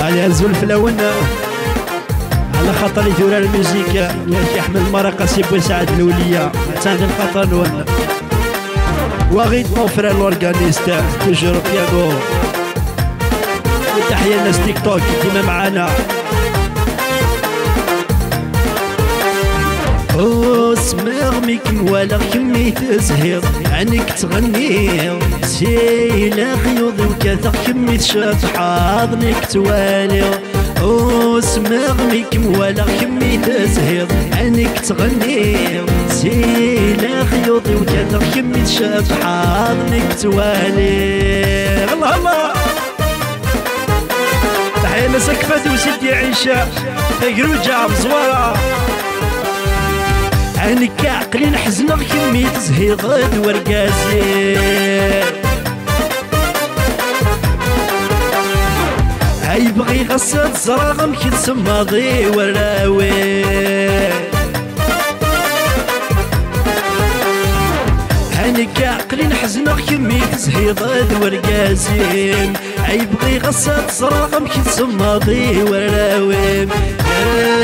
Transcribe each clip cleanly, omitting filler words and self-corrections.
علي الزلف لونا على خاطر يدور الميوزيك يا احمد المرقه سي بوسعد الوليه تاني الخطر نون وغيد مون فرير لورغانيست توجور بيانو وتحيه الناس تيك توك ديما معانا اسمع ميك ولا كمي تزهير عنك تغني سيلا خيوض وكثر كمي تشاف حاضنك توالي اسمع ميك ولا كمي تزهير عنك تغني سيلا خيوض وكثر كمي تشاف حاضنك توالي الله الله تحية لسكفة وسيدي عيشة تقروجة بزوارة عنك عقلي نحزنك كمي تزهيض ورقازي هاي بغي غسد زراغم كي تسماضي وراوي عنك عقلي نحزنك كمي تزهيض ورقازي هاي بغي غسد زراغم كي تسماضي وراوي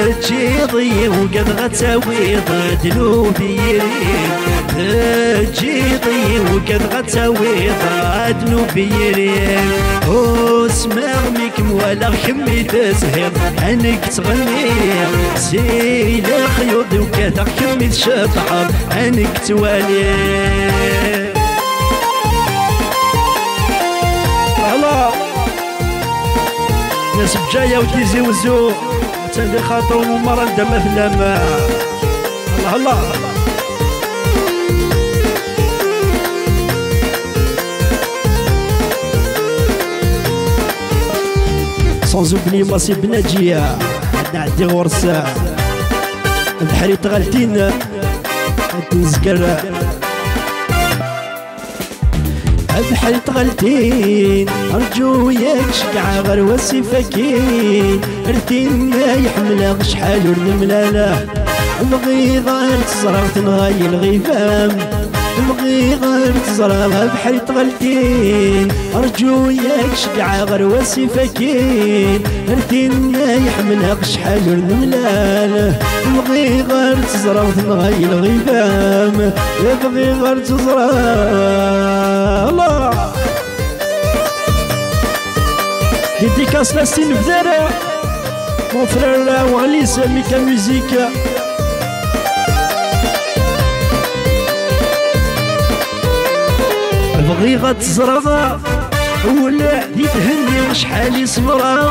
تجي ضي وقد غتساوي ذنوبي يريم تجي ضي وقد غتساوي ذنوبي يريم اسمع ميك ولا كمي تزهير عنك تغني سيلا خيوط وكذا كمي تشطحر عنك توالي الله ناس بجاية وتيزي وزو تندير خاطر ومرة ندم افلام الله الله سانز اوبلي ماسي بناجية عندي غرسة البحري تغلتين تنزكر البحر تغلتين أرجو ياك شقع غير وسي فكين رتين ما يحمل شحال ورنملاله بغي غير تزرع تنغاي الغيفام بغي غير تزرع البحر تغلتين أرجو ياك شقع غير وسي فكين رتين ما يحمل شحال ورنملاله بغي غير تزرع تنغاي الغيفام بغي غير تزرع الله ديديكاس لاستين بذارة مون فرير وغليس ميكا ميوزيك بغي غتزرع ولا دي تهني شحال يصبر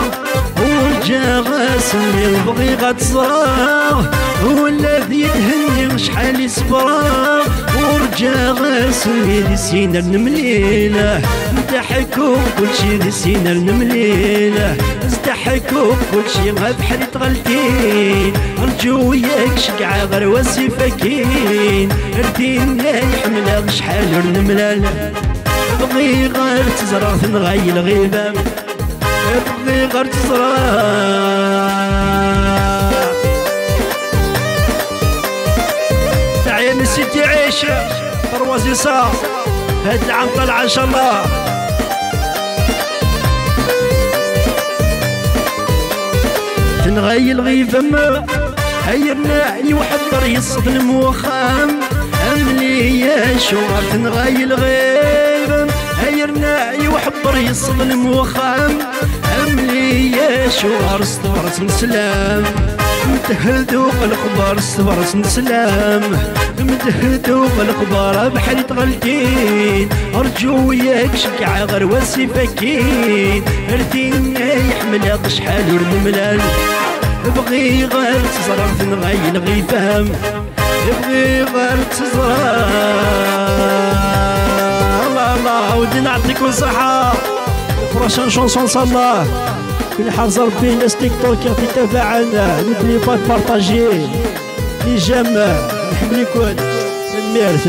ورجا غاسلي بغي غتزرع ولا دي تهني شحال يصبر ورجا غاسلي دي سينا المليله ضحكوا كلشي دي سينا المليله ضحكوا كلشي بحري تغلتين ارجو ياك شقع غير وسي فكين ردين يحمل شحال ورنملاله بغي غير تزرع تنغاي الغيبام بغي غير تزرع تعين سيدي عيشة طروازي صار هاد العام طلع ان شاء الله تنغاي الغيبام هيرنا يوحضر يصدم وخام املي يا شوار تنغاي الغيبام هيرنا يوحبر يصدم وخام املي يا شوار استبرت نسلام متهدو الخبار استبرت نسلام متهدو الخبار بحري تغلتين ارجو ياك شقع غير وسي فكين رتين يحمل شحال ورنملال بغي غير تزرع تنغاي الغيفام بغي غير تزرع الله الله ودي نعطيكم صحة بروشان شونسون صلى الله كل حافظ ربي الناس تيك توك تتابعنا نبلي با بارطاجي لي جام نحب لكم الميرث